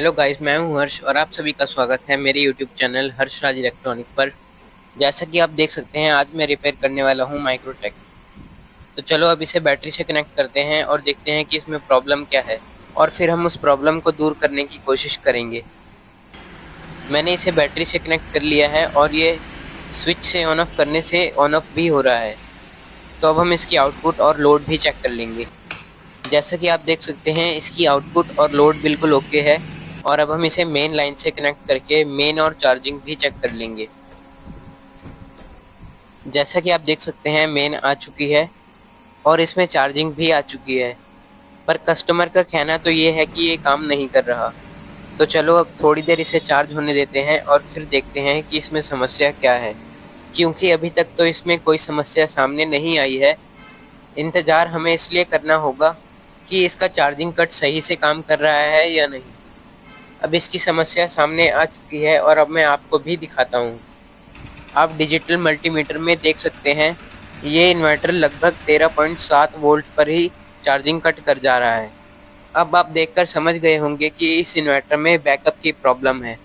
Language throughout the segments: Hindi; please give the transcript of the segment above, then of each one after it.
हेलो गाइस, मैं हूं हर्ष और आप सभी का स्वागत है मेरे यूट्यूब चैनल हर्ष राज इलेक्ट्रॉनिक पर। जैसा कि आप देख सकते हैं, आज मैं रिपेयर करने वाला हूं माइक्रोटेक। तो चलो अब इसे बैटरी से कनेक्ट करते हैं और देखते हैं कि इसमें प्रॉब्लम क्या है और फिर हम उस प्रॉब्लम को दूर करने की कोशिश करेंगे। मैंने इसे बैटरी से कनेक्ट कर लिया है और ये स्विच से ऑन ऑफ करने से ऑन ऑफ भी हो रहा है। तो अब हम इसकी आउटपुट और लोड भी चेक कर लेंगे। जैसा कि आप देख सकते हैं, इसकी आउटपुट और लोड बिल्कुल ओके है। और अब हम इसे मेन लाइन से कनेक्ट करके मेन और चार्जिंग भी चेक कर लेंगे। जैसा कि आप देख सकते हैं, मेन आ चुकी है और इसमें चार्जिंग भी आ चुकी है, पर कस्टमर का कहना तो ये है कि ये काम नहीं कर रहा। तो चलो अब थोड़ी देर इसे चार्ज होने देते हैं और फिर देखते हैं कि इसमें समस्या क्या है, क्योंकि अभी तक तो इसमें कोई समस्या सामने नहीं आई है। इंतज़ार हमें इसलिए करना होगा कि इसका चार्जिंग कट सही से काम कर रहा है या नहीं। अब इसकी समस्या सामने आ चुकी है और अब मैं आपको भी दिखाता हूँ। आप डिजिटल मल्टीमीटर में देख सकते हैं, ये इन्वर्टर लगभग 13.7 वोल्ट पर ही चार्जिंग कट कर जा रहा है। अब आप देखकर समझ गए होंगे कि इस इन्वर्टर में बैकअप की प्रॉब्लम है,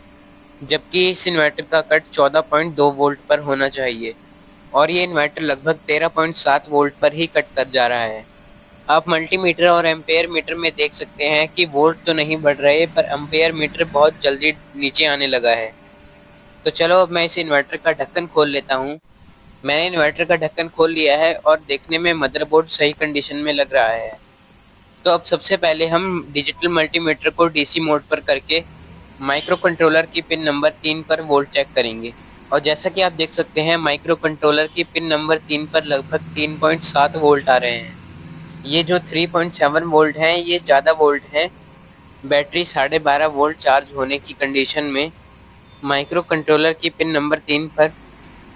जबकि इस इन्वर्टर का कट 14.2 वोल्ट पर होना चाहिए और ये इन्वर्टर लगभग 13.7 वोल्ट पर ही कट कर जा रहा है। आप मल्टीमीटर और एम्पेयर मीटर में देख सकते हैं कि वोल्ट तो नहीं बढ़ रहे, पर एम्पेयर मीटर बहुत जल्दी नीचे आने लगा है। तो चलो अब मैं इस इन्वर्टर का ढक्कन खोल लेता हूँ। मैंने इन्वर्टर का ढक्कन खोल लिया है और देखने में मदरबोर्ड सही कंडीशन में लग रहा है। तो अब सबसे पहले हम डिजिटल मल्टीमीटर को डीसी मोड पर करके माइक्रो कंट्रोलर की पिन नंबर 3 पर वोल्ट चेक करेंगे। और जैसा कि आप देख सकते हैं, माइक्रो कंट्रोलर की पिन नंबर 3 पर लगभग 3.7 वोल्ट आ रहे हैं। ये जो 3.7 वोल्ट हैं, ये ज़्यादा वोल्ट हैं। बैटरी 12.5 वोल्ट चार्ज होने की कंडीशन में माइक्रो कंट्रोलर की पिन नंबर 3 पर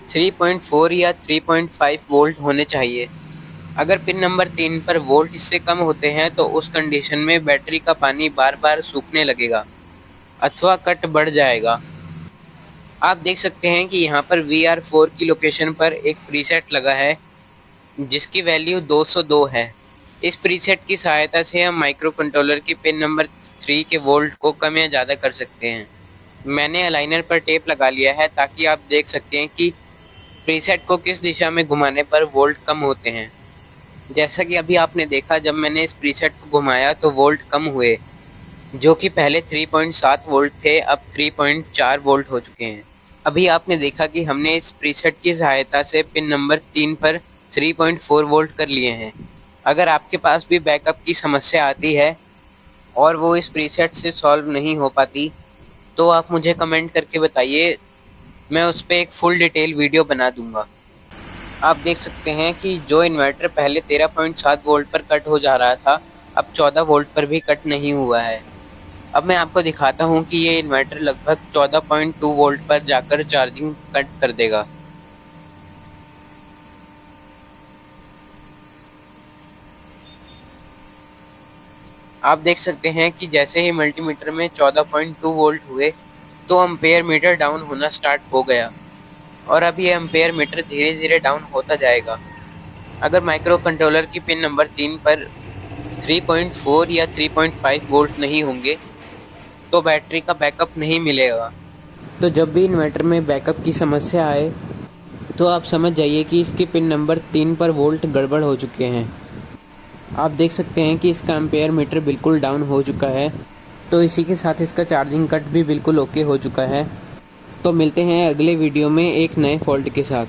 3.4 या 3.5 वोल्ट होने चाहिए। अगर पिन नंबर 3 पर वोल्ट इससे कम होते हैं तो उस कंडीशन में बैटरी का पानी बार बार सूखने लगेगा अथवा कट बढ़ जाएगा। आप देख सकते हैं कि यहाँ पर VR4 की लोकेशन पर एक प्रीसेट लगा है जिसकी वैल्यू 202 है। इस प्रीसेट की सहायता से हम माइक्रो कंट्रोलर की पिन नंबर 3 के वोल्ट को कम या ज़्यादा कर सकते हैं। मैंने अलाइनर पर टेप लगा लिया है ताकि आप देख सकते हैं कि प्रीसेट को किस दिशा में घुमाने पर वोल्ट कम होते हैं। जैसा कि अभी आपने देखा, जब मैंने इस प्रीसेट को घुमाया तो वोल्ट कम हुए, जो कि पहले 3.7 वोल्ट थे, अब 3.4 वोल्ट हो चुके हैं। अभी आपने देखा कि हमने इस प्रीसेट की सहायता से पिन नंबर 3 पर 3.4 वोल्ट कर लिए हैं। अगर आपके पास भी बैकअप की समस्या आती है और वो इस प्रीसेट से सॉल्व नहीं हो पाती, तो आप मुझे कमेंट करके बताइए, मैं उस पर एक फुल डिटेल वीडियो बना दूंगा। आप देख सकते हैं कि जो इन्वर्टर पहले 13.7 वोल्ट पर कट हो जा रहा था, अब 14 वोल्ट पर भी कट नहीं हुआ है। अब मैं आपको दिखाता हूँ कि ये इन्वर्टर लगभग 14.2 वोल्ट पर जाकर चार्जिंग कट कर देगा। आप देख सकते हैं कि जैसे ही मल्टीमीटर में 14.2 वोल्ट हुए तो एम्पेयर मीटर डाउन होना स्टार्ट हो गया और अब ये एम्पेयर मीटर धीरे धीरे डाउन होता जाएगा। अगर माइक्रो कंट्रोलर की पिन नंबर 3 पर 3.4 या 3.5 वोल्ट नहीं होंगे तो बैटरी का बैकअप नहीं मिलेगा। तो जब भी इन्वर्टर में बैकअप की समस्या आए तो आप समझ जाइए कि इसकी पिन नंबर 3 पर वोल्ट गड़बड़ हो चुके हैं। आप देख सकते हैं कि इसका एम्पेयर मीटर बिल्कुल डाउन हो चुका है, तो इसी के साथ इसका चार्जिंग कट भी बिल्कुल ओके हो चुका है। तो मिलते हैं अगले वीडियो में एक नए फॉल्ट के साथ।